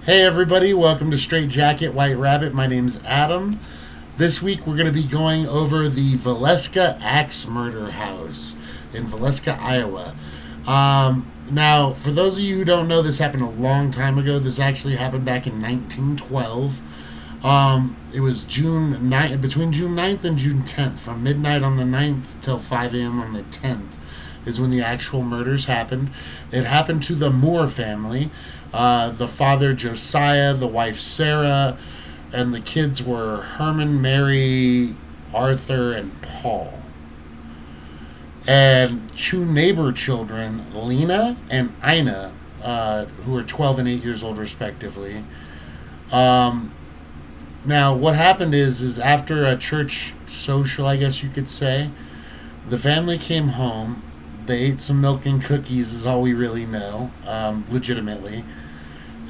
Hey everybody, welcome to StraitjacketWhiteRabbit. My name's Adam. This week we're going to be going over the Villisca Axe Murder House in Villisca, Iowa. Now, for those of you who don't know, this happened a long time ago. This actually happened back in 1912. It was between June 9th and June 10th, from midnight on the 9th till 5 a.m. on the 10th is when the actual murders happened. It happened to the Moore family. The father, Josiah, the wife, Sarah, and the kids were Herman, Mary, Arthur, and Paul. And two neighbor children, Lena and Ina, who were 12 and 8 years old, respectively. Now, what happened is after a church social, I guess you could say, the family came home. They ate some milk and cookies, is all we really know, legitimately.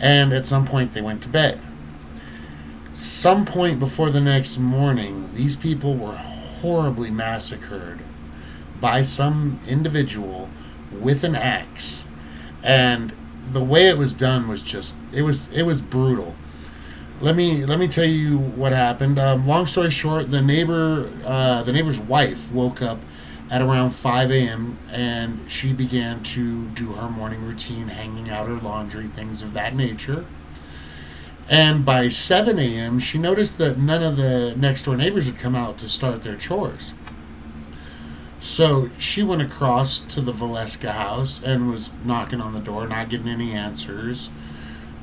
And at some point, they went to bed. Some point before the next morning, these people were horribly massacred by some individual with an axe. And the way it was done was just, it was brutal. Let me tell you what happened. Long story short, the neighbor's wife woke up at around 5 a.m. and she began to do her morning routine, hanging out her laundry, things of that nature. And by 7 a.m., she noticed that none of the next door neighbors had come out to start their chores. So she went across to the Villisca house and was knocking on the door, not getting any answers.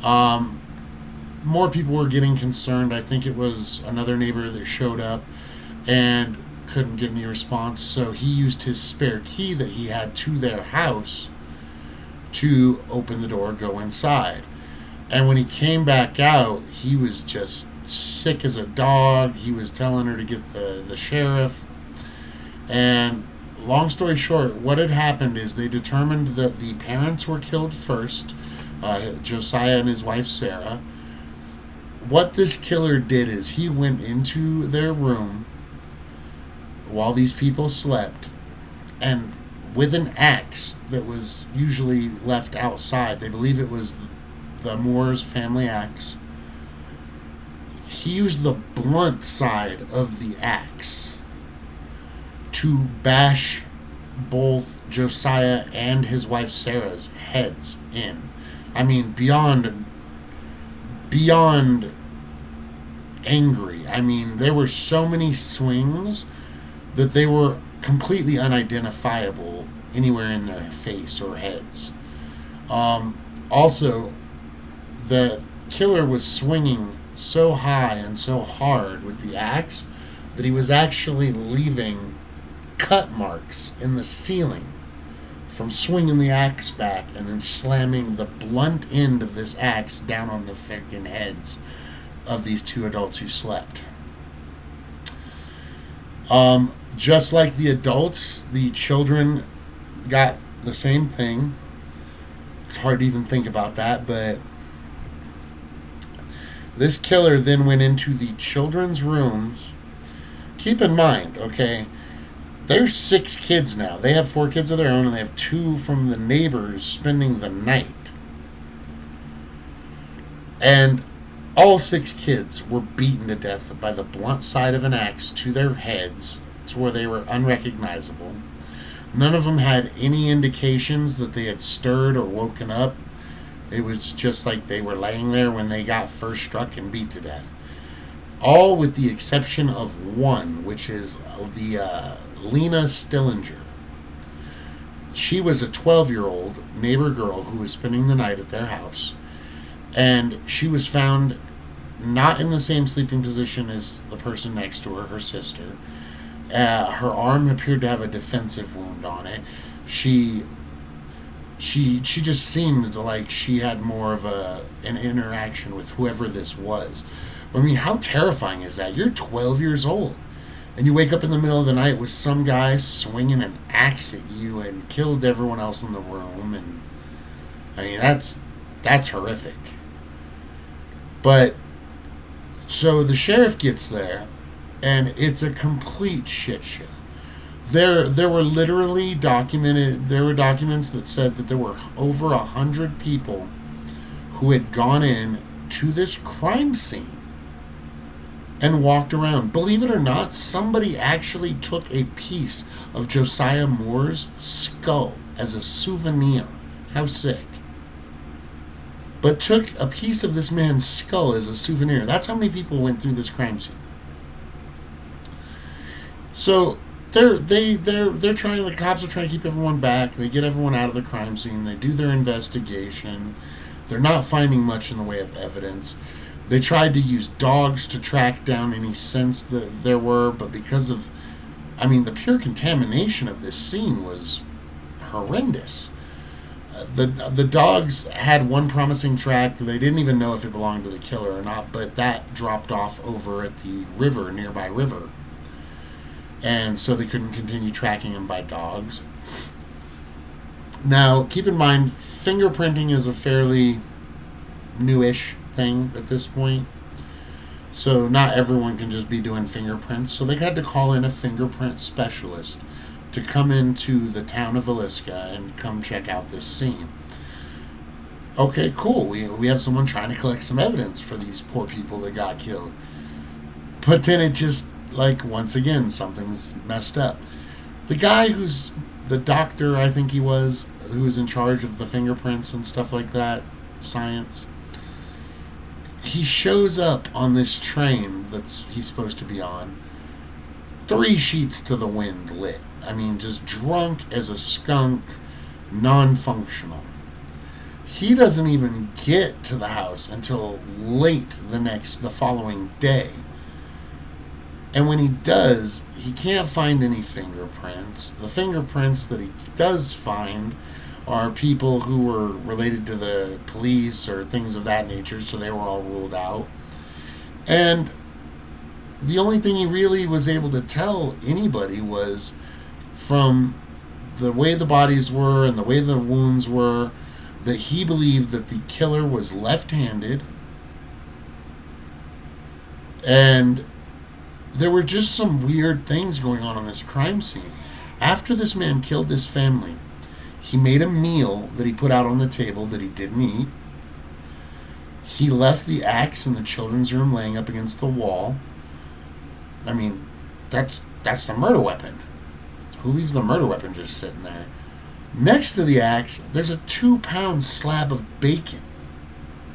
More people were getting concerned. I think it was another neighbor that showed up and couldn't get any response, so he used his spare key that he had to their house to open the door, go inside. And when he came back out, he was just sick as a dog. He was telling her to get the sheriff. And long story short, what had happened is they determined that the parents were killed first, Josiah and his wife Sarah. What this killer did is he went into their room while these people slept, and with an axe that was usually left outside, they believe it was the Moore's family axe, he used the blunt side of the axe to bash both Josiah and his wife Sarah's heads in. I mean, beyond angry. I mean, there were so many swings that they were completely unidentifiable anywhere in their face or heads. Also, the killer was swinging so high and so hard with the axe that he was actually leaving cut marks in the ceiling from swinging the axe back and then slamming the blunt end of this axe down on the freaking heads of these two adults who slept. Just like the adults, the children got the same thing. It's hard to even think about that, but this killer then went into the children's rooms. Keep in mind, okay, there's 6 kids now. They have 4 kids of their own, and they have 2 from the neighbors spending the night. And all 6 kids were beaten to death by the blunt side of an axe to their heads, to where they were unrecognizable. None of them had any indications that they had stirred or woken up. It was just like they were laying there when they got first struck and beat to death. All with the exception of one, which is the Lena Stillinger. She was a 12-year-old neighbor girl who was spending the night at their house. And she was found not in the same sleeping position as the person next to her sister. Her arm appeared to have a defensive wound on it. She just seemed like she had more of an interaction with whoever this was. I mean, how terrifying is that? You're 12 years old, and you wake up in the middle of the night with some guy swinging an axe at you and killed everyone else in the room. And I mean, that's horrific. But so the sheriff gets there, and it's a complete shit show. There were literally documents that said that there were over 100 people who had gone in to this crime scene and walked around. Believe it or not, somebody actually took a piece of Josiah Moore's skull as a souvenir. How sick. But took a piece of this man's skull as a souvenir. That's how many people went through this crime scene. So they're trying. The cops are trying to keep everyone back. They get everyone out of the crime scene. They do their investigation. They're not finding much in the way of evidence. They tried to use dogs to track down any scents that there were, but because of, the pure contamination of this scene was horrendous. The dogs had one promising track. They didn't even know if it belonged to the killer or not, but that dropped off over at the nearby river. And so they couldn't continue tracking him by dogs. Now, keep in mind, fingerprinting is a fairly newish thing at this point. So not everyone can just be doing fingerprints. So they had to call in a fingerprint specialist to come into the town of Villisca and come check out this scene. Okay, cool. We have someone trying to collect some evidence for these poor people that got killed. But then it just, once again, something's messed up. The guy who's the doctor, I think he was, who was in charge of the fingerprints and stuff like that, science, he shows up on this train he's supposed to be on, 3 sheets to the wind lit. Just drunk as a skunk, non-functional. He doesn't even get to the house until late the following day. And when he does, he can't find any fingerprints. The fingerprints that he does find are people who were related to the police or things of that nature, so they were all ruled out. And the only thing he really was able to tell anybody was from the way the bodies were and the way the wounds were, that he believed that the killer was left-handed. And there were just some weird things going on this crime scene. After this man killed this family, he made a meal that he put out on the table that he didn't eat. He left the axe in the children's room laying up against the wall. That's the murder weapon. Who leaves the murder weapon just sitting there? Next to the axe, there's a 2-pound slab of bacon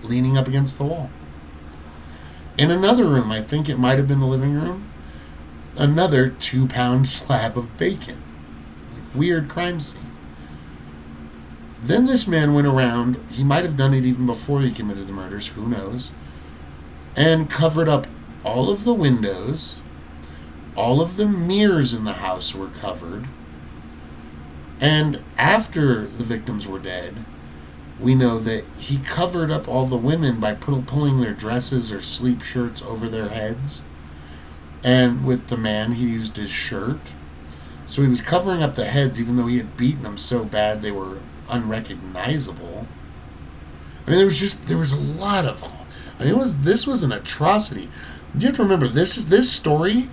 leaning up against the wall. In another room, I think it might have been the living room, another 2-pound slab of bacon. Weird crime scene. Then this man went around, he might have done it even before he committed the murders, who knows, and covered up all of the windows. All of the mirrors in the house were covered. And after the victims were dead, we know that he covered up all the women by pulling their dresses or sleep shirts over their heads. And with the man, he used his shirt. So he was covering up the heads even though he had beaten them so bad they were unrecognizable. There was a lot of... this was an atrocity. You have to remember, this story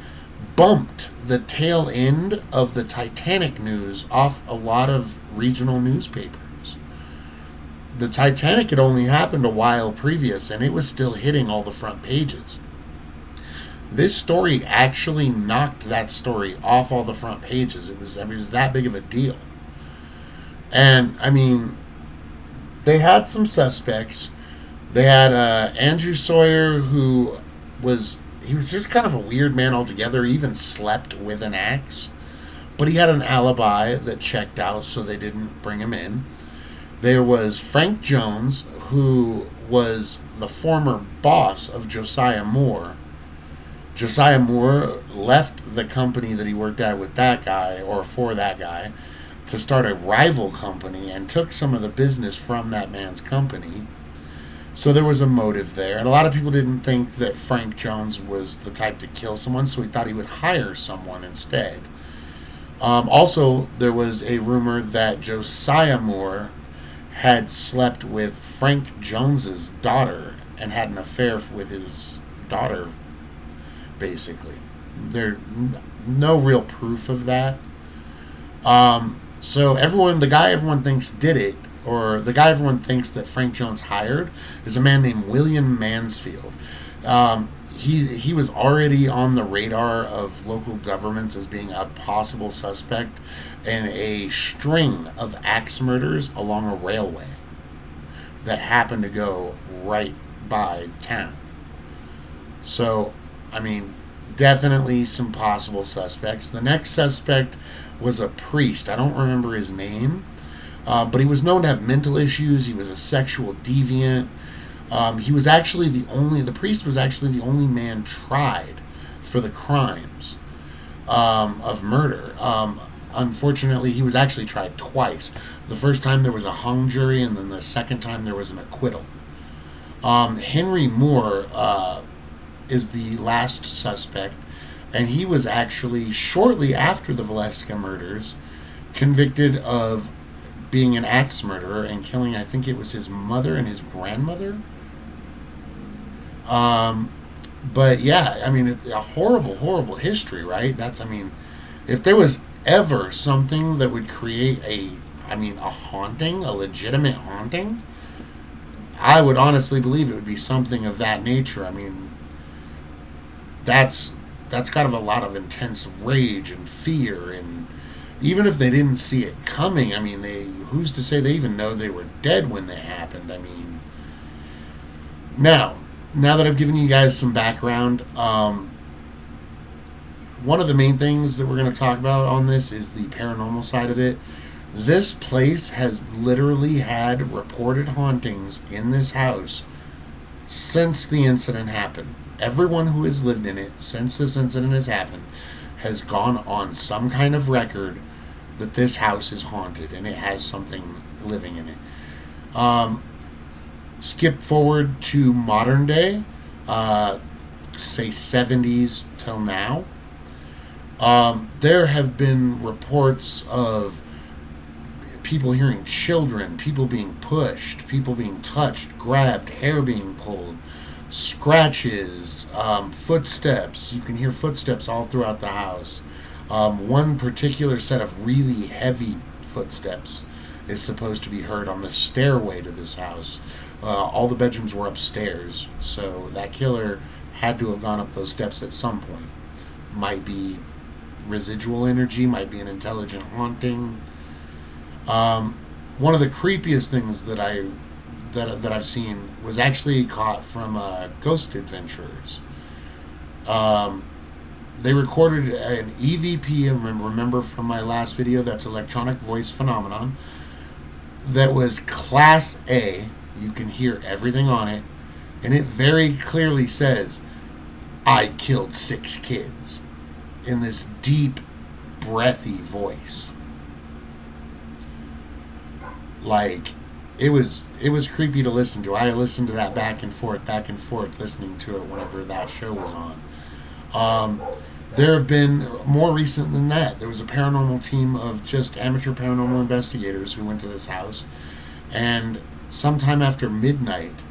bumped the tail end of the Titanic news off a lot of regional newspapers. The Titanic had only happened a while previous, and it was still hitting all the front pages. This story actually knocked that story off all the front pages. It was that big of a deal. And, they had some suspects. They had Andrew Sawyer, who was... He was just kind of a weird man altogether. He even slept with an axe. But he had an alibi that checked out, so they didn't bring him in. There was Frank Jones, who was the former boss of Josiah Moore. Josiah Moore left the company that he worked at with that guy, or for that guy, to start a rival company and took some of the business from that man's company. So there was a motive there. And a lot of people didn't think that Frank Jones was the type to kill someone, so he thought he would hire someone instead. Also, there was a rumor that Josiah Moore had slept with Frank Jones's daughter and had an affair with his daughter, basically. There's no real proof of that. So the guy everyone thinks did it or the guy everyone thinks that Frank Jones hired, is a man named William Mansfield. He was already on the radar of local governments as being a possible suspect in a string of axe murders along a railway that happened to go right by town. So, I mean, definitely some possible suspects. The next suspect was a priest. I don't remember his name, but he was known to have mental issues. He was a sexual deviant. He was actually the priest was actually the only man tried for the crimes of murder. Unfortunately, he was actually tried twice. The first time there was a hung jury, and then the second time there was an acquittal. Henry Moore is the last suspect, and he was actually, shortly after the Villisca murders, convicted of being an axe murderer and killing, I think it was his mother and his grandmother. But yeah, I mean, it's a horrible, horrible history, right? That's, I mean, if there was ever something that would create a haunting, a legitimate haunting, I would honestly believe it would be something of that nature. I mean, that's got a lot of intense rage and fear, and even if they didn't see it coming, I mean, who's to say they even know they were dead when they happened? I mean, now that I've given you guys some background, one of the main things that we're going to talk about on this is the paranormal side of it. This place has literally had reported hauntings in this house since the incident happened. Everyone who has lived in it since this incident has happened has gone on some kind of record that this house is haunted and it has something living in it. Skip forward to modern day, say 70s till now. There have been reports of people hearing children, people being pushed, people being touched, grabbed, hair being pulled, scratches, footsteps. You can hear footsteps all throughout the house. One particular set of really heavy footsteps is supposed to be heard on the stairway to this house. All the bedrooms were upstairs, so that killer had to have gone up those steps at some point. Might be residual energy, might be an intelligent haunting. One of the creepiest things that I've seen was actually caught from Ghost Adventurers. They recorded an EVP, remember from my last video, that's electronic voice phenomenon, that was Class A. You can hear everything on it, and it very clearly says, "I killed 6 kids," in this deep, breathy voice. Like, it was creepy to listen to. I listened to that back and forth, listening to it whenever that show was on. There have been more recent than that. There was a paranormal team of just amateur paranormal investigators who went to this house, and sometime after midnight,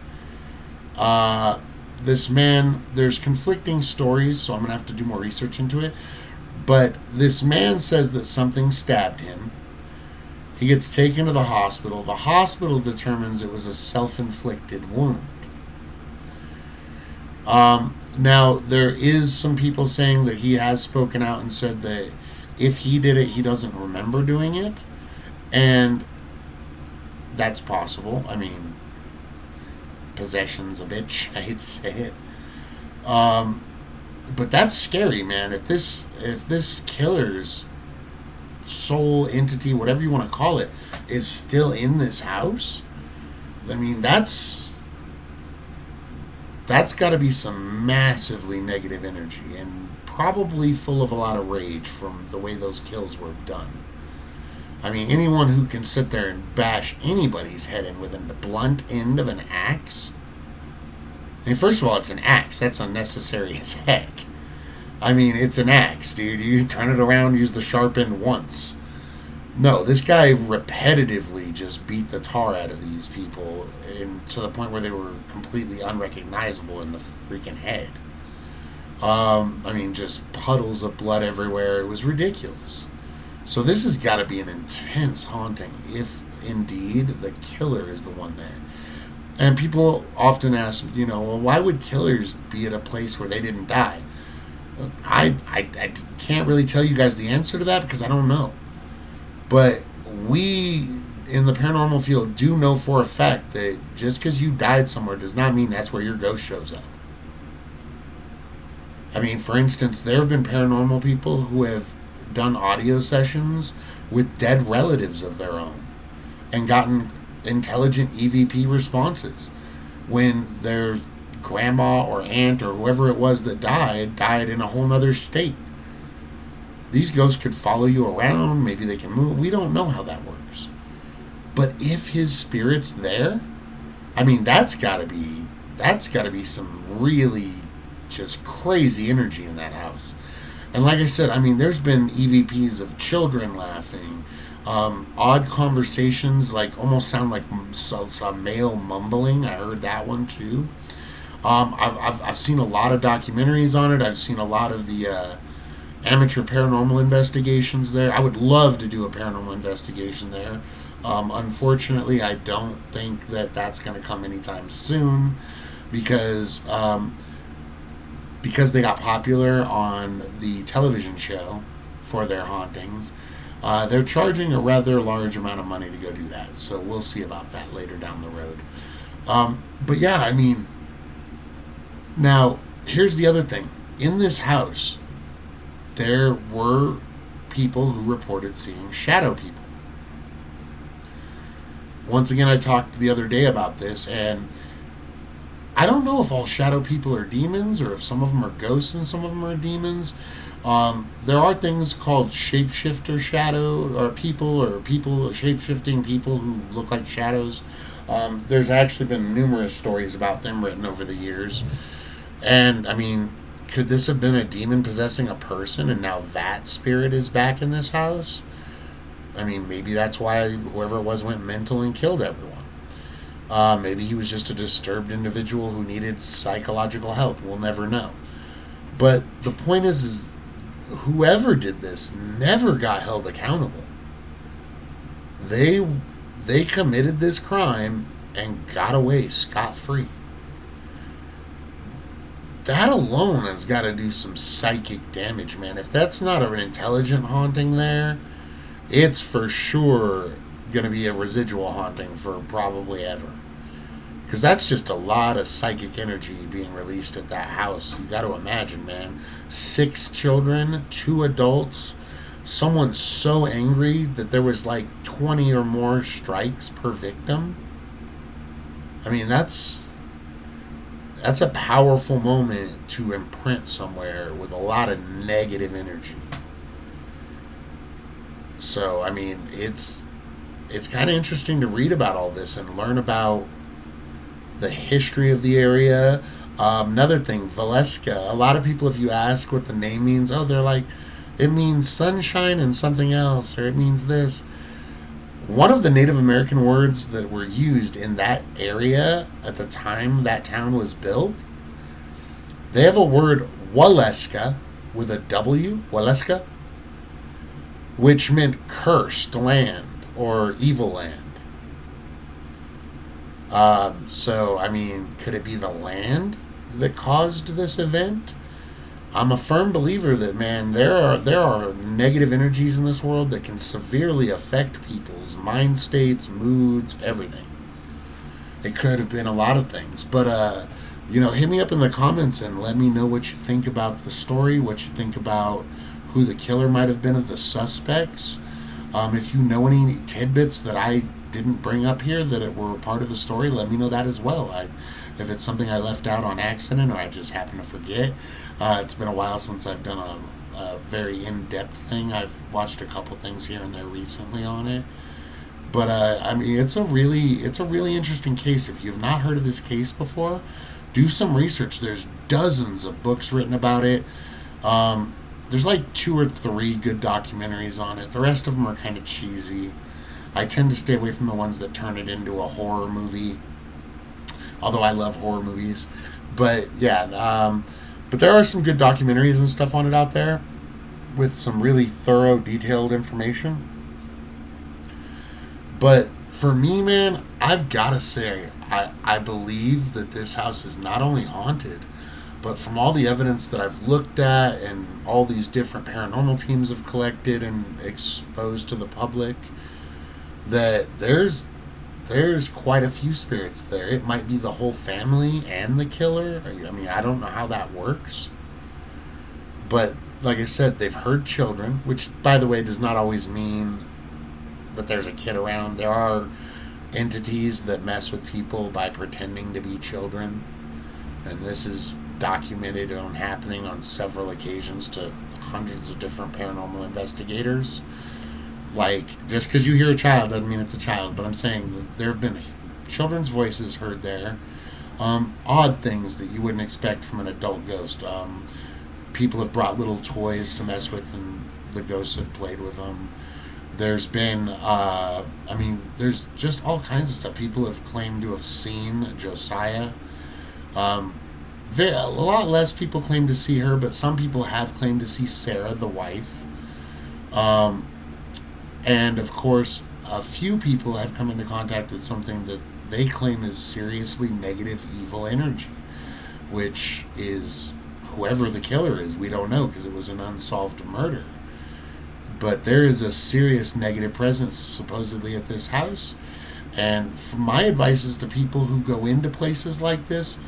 this man, there's conflicting stories, so I'm going to have to do more research into it, but this man says that something stabbed him. He gets taken to the hospital. The hospital determines it was a self-inflicted wound. Now, there is some people saying that he has spoken out and said that if he did it, he doesn't remember doing it, and that's possible. I mean, possession's a bitch. I hate to say it. But that's scary, man. If this killer's soul, entity, whatever you want to call it, is still in this house, I mean, that's got to be some massively negative energy, and probably full of a lot of rage from the way those kills were done. I mean, anyone who can sit there and bash anybody's head in with the blunt end of an axe. I mean, first of all, it's an axe. That's unnecessary as heck. I mean, it's an axe, dude. You turn it around, use the sharp end once. No, this guy repetitively just beat the tar out of these people, and to the point where they were completely unrecognizable in the freaking head. I mean, just puddles of blood everywhere. It was ridiculous. So this has got to be an intense haunting. indeed the killer is the one there. And people often ask, well, why would killers be at a place where they didn't die? I can't really tell you guys the answer to that because I don't know. But we in the paranormal field do know for a fact that just because you died somewhere does not mean that's where your ghost shows up. I mean, for instance, there have been paranormal people who have done audio sessions with dead relatives of their own and gotten intelligent EVP responses when their grandma or aunt or whoever it was that died in a whole nother state. These ghosts could follow you around. Maybe they can move. We don't know how that works. But if his spirit's there, I mean, that's got to be some really just crazy energy in that house. And like I said, I mean, there's been EVPs of children laughing, odd conversations, like almost sound like some male mumbling. I heard that one too. I've seen a lot of documentaries on it. I've seen a lot of the amateur paranormal investigations there. I would love to do a paranormal investigation there. Unfortunately, I don't think that that's going to come anytime soon because they got popular on the television show for their hauntings. They're charging a rather large amount of money to go do that, so we'll see about that later down the road. But yeah, I mean, now here's the other thing. In this house, there were people who reported seeing shadow people. Once again, I talked the other day about this, and I don't know if all shadow people are demons or if some of them are ghosts and some of them are demons. There are things called shapeshifter shadow or people shape-shifting people who look like shadows. There's actually been numerous stories about them written over the years. And, I mean, could this have been a demon possessing a person and now that spirit is back in this house? I mean, maybe that's why whoever it was went mental and killed everyone. Maybe he was just a disturbed individual who needed psychological help. We'll never know. But the point is whoever did this never got held accountable. They committed this crime and got away scot-free. That alone has got to do some psychic damage, man. If that's not an intelligent haunting there, it's for sure going to be a residual haunting for probably ever. Because that's just a lot of psychic energy being released at that house. You got to imagine, man. 6 children, 2 adults, someone so angry that there was like 20 or more strikes per victim. I mean, that's a powerful moment to imprint somewhere with a lot of negative energy. So, I mean, it's kind of interesting to read about all this and learn about the history of the area. Another thing, Villisca. A lot of people, if you ask what the name means, they're like, it means sunshine and something else, or it means this. One of the Native American words that were used in that area at the time that town was built, they have a word, Waleska, with a W, Waleska, which meant cursed land or evil land. So, I mean, could it be the land that caused this event? I'm a firm believer that, man, there are negative energies in this world that can severely affect people's mind states, moods, everything. It could have been a lot of things. But, hit me up in the comments and let me know what you think about the story, what you think about who the killer might have been of the suspects. If you know any tidbits that I didn't bring up here that were part of the story, let me know that as well. If it's something I left out on accident or I just happen to forget. It's been a while since I've done a very in-depth thing. I've watched a couple things here and there recently on it. But, I mean, it's a really interesting case. If you've not heard of this case before, do some research. There's dozens of books written about it. There's like 2 or 3 good documentaries on it. The rest of them are kind of cheesy. I tend to stay away from the ones that turn it into a horror movie. Although I love horror movies. But, yeah, but there are some good documentaries and stuff on it out there with some really thorough, detailed information. But For me, man, I've got to say, I believe that this house is not only haunted, but from all the evidence that I've looked at and all these different paranormal teams have collected and exposed to the public, that there's quite a few spirits there. It might be the whole family and the killer. I mean, I don't know how that works. But like I said, they've heard children, which, by the way, does not always mean that there's a kid around. There are entities that mess with people by pretending to be children. And this is documented and happening on several occasions to hundreds of different paranormal investigators. Like, just because you hear a child doesn't mean it's a child, but I'm saying that there have been children's voices heard there. Odd things that you wouldn't expect from an adult ghost. People have brought little toys to mess with, and the ghosts have played with them. There's been, there's just all kinds of stuff. People have claimed to have seen Josiah. A lot less people claim to see her, but some people have claimed to see Sarah, the wife. And of course, a few people have come into contact with something that they claim is seriously negative evil energy, which is whoever the killer is. We don't know because it was an unsolved murder. But there is a serious negative presence supposedly at this house. And my advice is to people who go into places like this,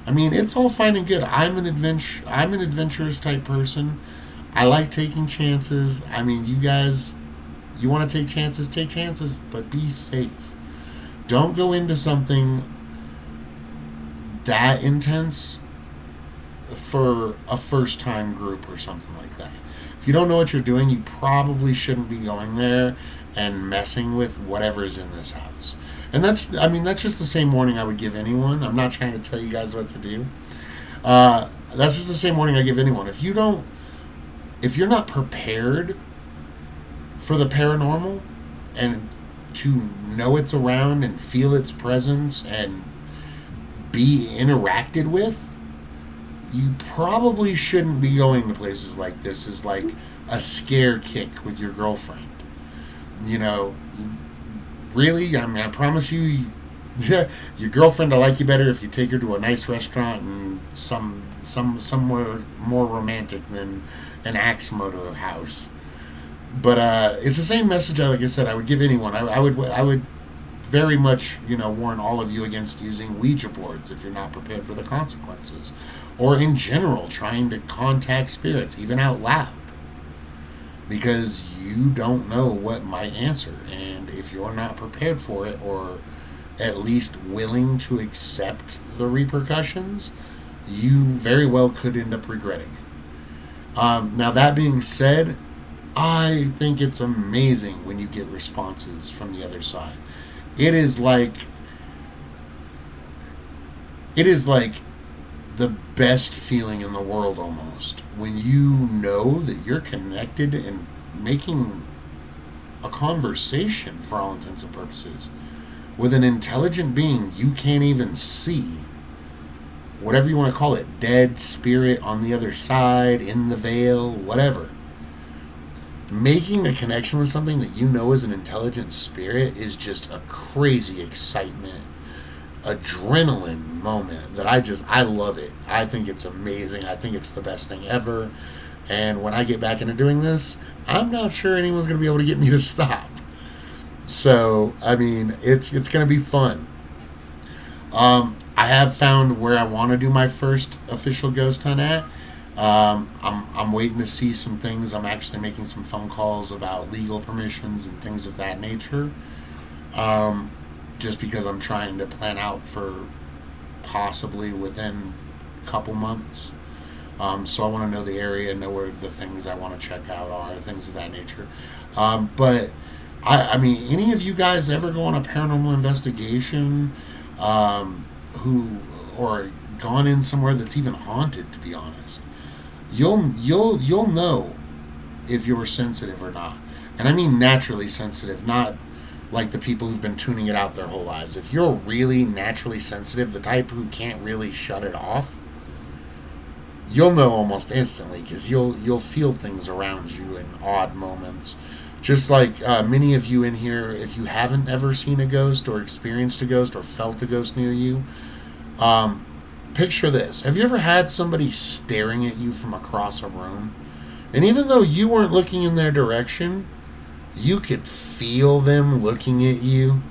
I mean, it's all fine and good. I'm an adventurous type person. I like taking chances. I mean, you guys, you want to take chances, but be safe. Don't go into something that intense for a first time group or something like that. If you don't know what you're doing, you probably shouldn't be going there and messing with whatever's in this house. And that's just the same warning I would give anyone. I'm not trying to tell you guys what to do. That's just the same warning I give anyone. If you're not prepared for the paranormal and to know it's around and feel its presence and be interacted with, you probably shouldn't be going to places like this as like a scare kick with your girlfriend. You know, really, I mean, I promise you, your girlfriend will like you better if you take her to a nice restaurant and somewhere more romantic than an axe murderer house. But it's the same message. Like I said, I would give anyone. I would very much, warn all of you against using Ouija boards if you're not prepared for the consequences, or in general trying to contact spirits even out loud, because you don't know what might answer, and if you're not prepared for it, or at least willing to accept the repercussions, you very well could end up regretting it. Now, that being said, I think it's amazing when you get responses from the other side. It is like the best feeling in the world almost, when you know that you're connected and making a conversation, for all intents and purposes, with an intelligent being you can't even see, whatever you want to call it, dead spirit on the other side, in the veil, whatever. Making a connection with something that you know is an intelligent spirit is just a crazy excitement, adrenaline moment that I love it. I think it's amazing. I think it's the best thing ever. And when I get back into doing this, I'm not sure anyone's going to be able to get me to stop. So, I mean, it's going to be fun. I have found where I want to do my first official ghost hunt at. I'm waiting to see some things. I'm actually making some phone calls about legal permissions and things of that nature. Just because I'm trying to plan out for possibly within a couple months. So I want to know the area, know where the things I want to check out are, things of that nature. But I mean, any of you guys ever go on a paranormal investigation, or gone in somewhere that's even haunted? To be honest, you'll know if you're sensitive or not, and I mean naturally sensitive, not like the people who've been tuning it out their whole lives. If you're really naturally sensitive, the type who can't really shut it off, you'll know almost instantly, because you'll feel things around you in odd moments. Just like many of you in here, if you haven't ever seen a ghost or experienced a ghost or felt a ghost near you, um, picture this. Have you ever had somebody staring at you from across a room? And even though you weren't looking in their direction, you could feel them looking at you.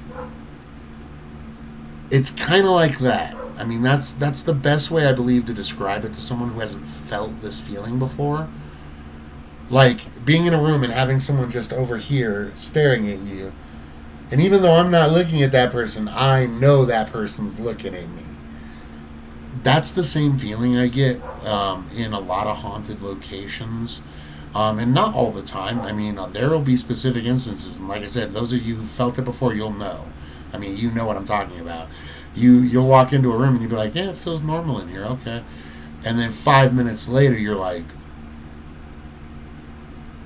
It's kind of like that. I mean, that's the best way I believe to describe it to someone who hasn't felt this feeling before. Like being in a room and having someone just over here staring at you. And even though I'm not looking at that person, I know that person's looking at me. That's the same feeling I get in a lot of haunted locations. And not all the time. I mean, there will be specific instances. And like I said, those of you who felt it before, you'll know. I mean, you know what I'm talking about. You'll walk into a room and you'll be like, yeah, it feels normal in here. Okay. And then 5 minutes later, you're like,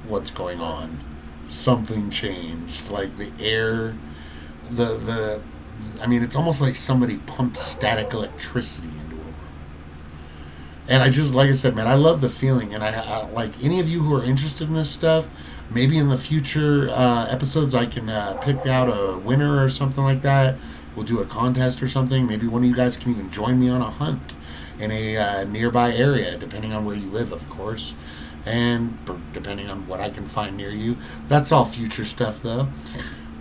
what's going on? Something changed. Like the air, the I mean, it's almost like somebody pumped static electricity into a room. And I just, like I said, man, I love the feeling. And I like any of you who are interested in this stuff. Maybe in the future episodes, I can pick out a winner or something like that. We'll do a contest or something. Maybe one of you guys can even join me on a hunt in a nearby area, depending on where you live, of course, and depending on what I can find near you. That's all future stuff, though.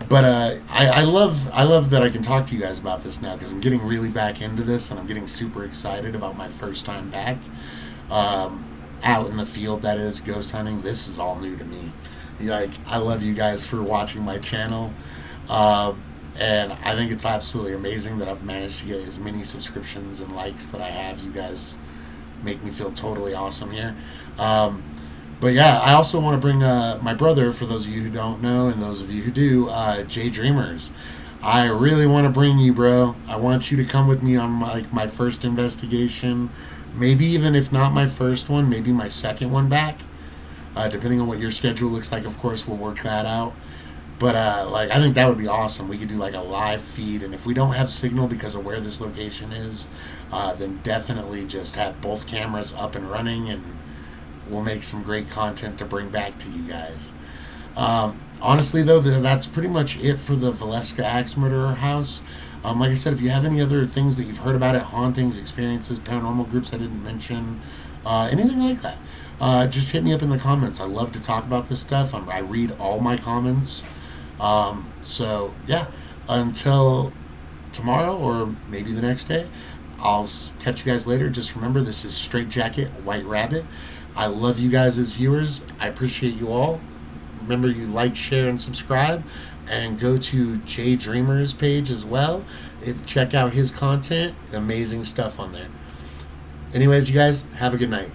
But I love that I can talk to you guys about this now because I'm getting really back into this and I'm getting super excited about my first time back out in the field. That is ghost hunting. This is all new to me. Like, I love you guys for watching my channel. And I think it's absolutely amazing that I've managed to get as many subscriptions and likes that I have. You guys make me feel totally awesome here. But yeah, I also want to bring my brother, for those of you who don't know, and those of you who do, Jay Dreamers. I really want to bring you, bro. I want you to come with me on my first investigation. Maybe even if not my first one, maybe my second one back. Depending on what your schedule looks like, of course, we'll work that out. But I think that would be awesome. We could do like a live feed, and if we don't have signal because of where this location is, then definitely just have both cameras up and running, and we'll make some great content to bring back to you guys. Honestly, though, that's pretty much it for the Villisca Axe Murderer house. Like I said, if you have any other things that you've heard about it, hauntings, experiences, paranormal groups I didn't mention, anything like that, just hit me up in the comments. I love to talk about this stuff. I read all my comments. So, yeah, until tomorrow or maybe the next day, I'll catch you guys later. Just remember, this is StraitjacketWhiteRabbit. I love you guys as viewers. I appreciate you all. Remember, you like, share, and subscribe. And go to Jay Dreamer's page as well. Check out his content. Amazing stuff on there. Anyways, you guys, have a good night.